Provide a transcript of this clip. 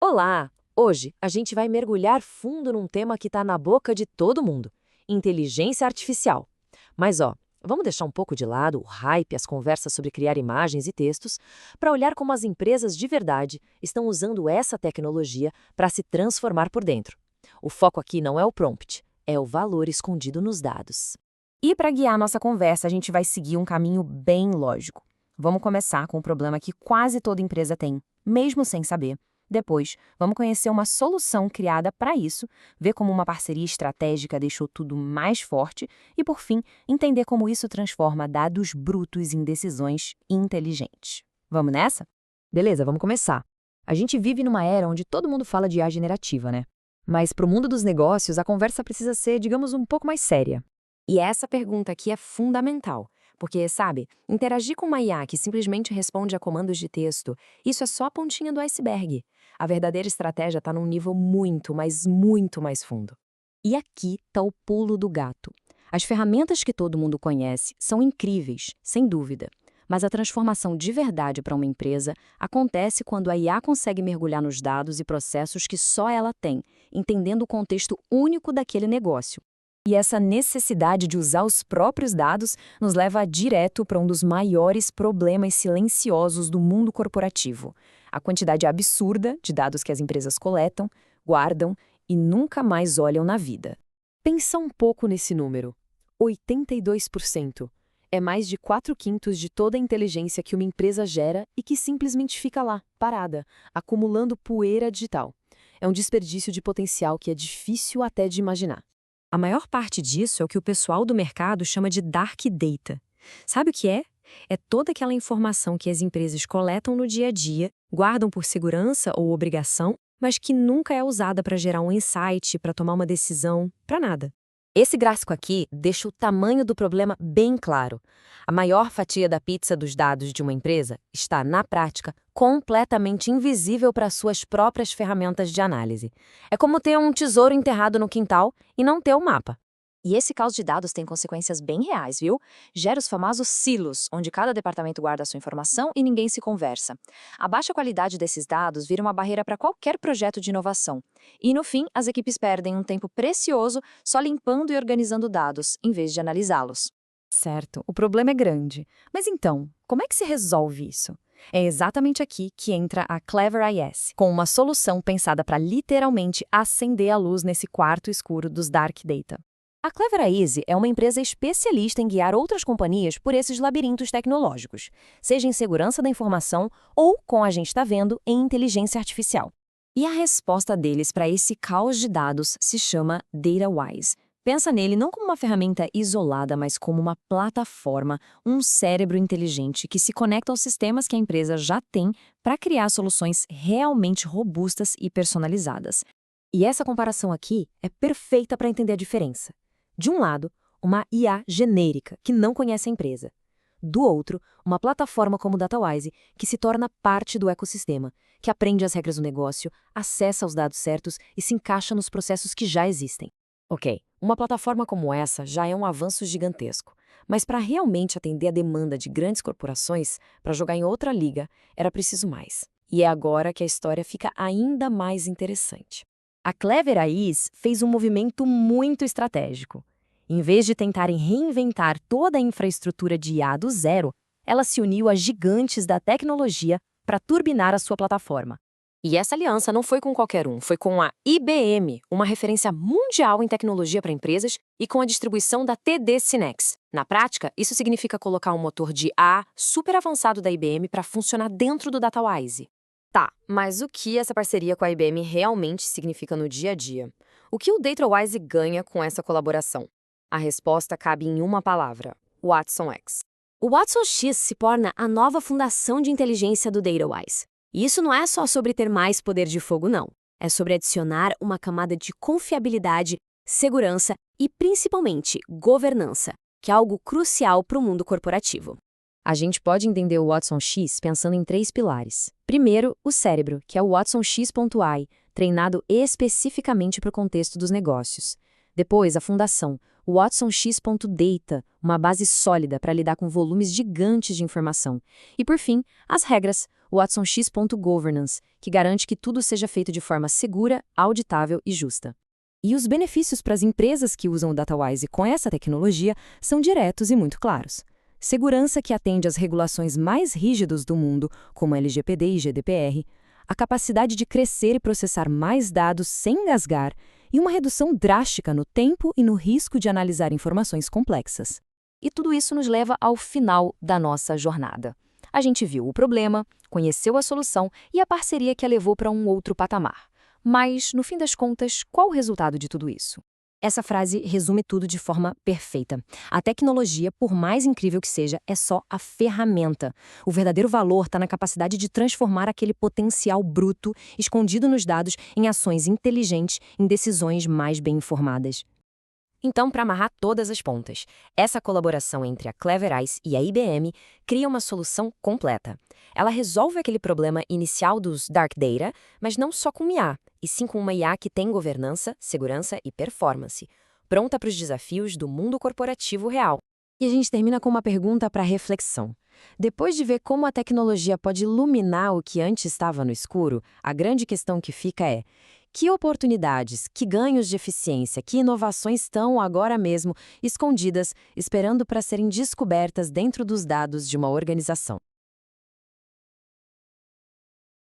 Olá! Hoje a gente vai mergulhar fundo num tema que está na boca de todo mundo: inteligência artificial. Mas vamos deixar um pouco de lado o hype, as conversas sobre criar imagens e textos, para olhar como as empresas de verdade estão usando essa tecnologia para se transformar por dentro. O foco aqui não é o prompt, é o valor escondido nos dados. E para guiar nossa conversa, a gente vai seguir um caminho bem lógico. Vamos começar com um problema que quase toda empresa tem, mesmo sem saber. Depois, vamos conhecer uma solução criada para isso, ver como uma parceria estratégica deixou tudo mais forte e, por fim, entender como isso transforma dados brutos em decisões inteligentes. Vamos nessa? Beleza, vamos começar. A gente vive numa era onde todo mundo fala de IA generativa, né? Mas para o mundo dos negócios, a conversa precisa ser, digamos, um pouco mais séria. E essa pergunta aqui é fundamental, porque, sabe, interagir com uma IA que simplesmente responde a comandos de texto, isso é só a pontinha do iceberg. A verdadeira estratégia está num nível muito, mas muito mais fundo. E aqui está o pulo do gato. As ferramentas que todo mundo conhece são incríveis, sem dúvida. Mas a transformação de verdade para uma empresa acontece quando a IA consegue mergulhar nos dados e processos que só ela tem, entendendo o contexto único daquele negócio. E essa necessidade de usar os próprios dados nos leva direto para um dos maiores problemas silenciosos do mundo corporativo: a quantidade absurda de dados que as empresas coletam, guardam e nunca mais olham na vida. Pensa um pouco nesse número: 82%. É mais de 4/5 de toda a inteligência que uma empresa gera e que simplesmente fica lá, parada, acumulando poeira digital. É um desperdício de potencial que é difícil até de imaginar. A maior parte disso é o que o pessoal do mercado chama de dark data. Sabe o que é? É toda aquela informação que as empresas coletam no dia a dia, guardam por segurança ou obrigação, mas que nunca é usada para gerar um insight, para tomar uma decisão, para nada. Esse gráfico aqui deixa o tamanho do problema bem claro. A maior fatia da pizza dos dados de uma empresa está, na prática, completamente invisível para suas próprias ferramentas de análise. É como ter um tesouro enterrado no quintal e não ter o mapa. E esse caos de dados tem consequências bem reais, viu? Gera os famosos silos, onde cada departamento guarda a sua informação e ninguém se conversa. A baixa qualidade desses dados vira uma barreira para qualquer projeto de inovação. E, no fim, as equipes perdem um tempo precioso só limpando e organizando dados, em vez de analisá-los. Certo, o problema é grande. Mas então, como é que se resolve isso? É exatamente aqui que entra a Clever IS, com uma solução pensada para literalmente acender a luz nesse quarto escuro dos dark data. A Clever Easy é uma empresa especialista em guiar outras companhias por esses labirintos tecnológicos, seja em segurança da informação ou, como a gente está vendo, em inteligência artificial. E a resposta deles para esse caos de dados se chama DataWise. Pensa nele não como uma ferramenta isolada, mas como uma plataforma, um cérebro inteligente que se conecta aos sistemas que a empresa já tem para criar soluções realmente robustas e personalizadas. E essa comparação aqui é perfeita para entender a diferença. De um lado, uma IA genérica, que não conhece a empresa. Do outro, uma plataforma como o DataWise, que se torna parte do ecossistema, que aprende as regras do negócio, acessa os dados certos e se encaixa nos processos que já existem. Ok, uma plataforma como essa já é um avanço gigantesco, mas para realmente atender a demanda de grandes corporações, para jogar em outra liga, era preciso mais. E é agora que a história fica ainda mais interessante. A Clever AI fez um movimento muito estratégico. Em vez de tentarem reinventar toda a infraestrutura de IA do zero, ela se uniu a gigantes da tecnologia para turbinar a sua plataforma. E essa aliança não foi com qualquer um, foi com a IBM, uma referência mundial em tecnologia para empresas, e com a distribuição da TD Synnex. Na prática, isso significa colocar um motor de IA super avançado da IBM para funcionar dentro do DataWise. Tá, mas o que essa parceria com a IBM realmente significa no dia a dia? O que o DataWise ganha com essa colaboração? A resposta cabe em uma palavra: Watson X. O Watson X se torna a nova fundação de inteligência do DataWise. E isso não é só sobre ter mais poder de fogo, não. É sobre adicionar uma camada de confiabilidade, segurança e, principalmente, governança, que é algo crucial para o mundo corporativo. A gente pode entender o Watson X pensando em 3 pilares. Primeiro, o cérebro, que é o Watson X.ai, treinado especificamente para o contexto dos negócios. Depois, a fundação, o WatsonX.Data, uma base sólida para lidar com volumes gigantes de informação. E, por fim, as regras, o WatsonX.Governance, que garante que tudo seja feito de forma segura, auditável e justa. E os benefícios para as empresas que usam o DataWise com essa tecnologia são diretos e muito claros. Segurança que atende às regulações mais rígidas do mundo, como LGPD e GDPR, a capacidade de crescer e processar mais dados sem engasgar e uma redução drástica no tempo e no risco de analisar informações complexas. E tudo isso nos leva ao final da nossa jornada. A gente viu o problema, conheceu a solução e a parceria que a levou para um outro patamar. Mas, no fim das contas, qual o resultado de tudo isso? Essa frase resume tudo de forma perfeita. A tecnologia, por mais incrível que seja, é só a ferramenta. O verdadeiro valor está na capacidade de transformar aquele potencial bruto escondido nos dados em ações inteligentes, em decisões mais bem informadas. Então, para amarrar todas as pontas, essa colaboração entre a Clever Eyes e a IBM cria uma solução completa. Ela resolve aquele problema inicial dos Dark Data, mas não só com IA, e sim com uma IA que tem governança, segurança e performance, pronta para os desafios do mundo corporativo real. E a gente termina com uma pergunta para reflexão. Depois de ver como a tecnologia pode iluminar o que antes estava no escuro, a grande questão que fica é: que oportunidades, que ganhos de eficiência, que inovações estão agora mesmo escondidas, esperando para serem descobertas dentro dos dados de uma organização?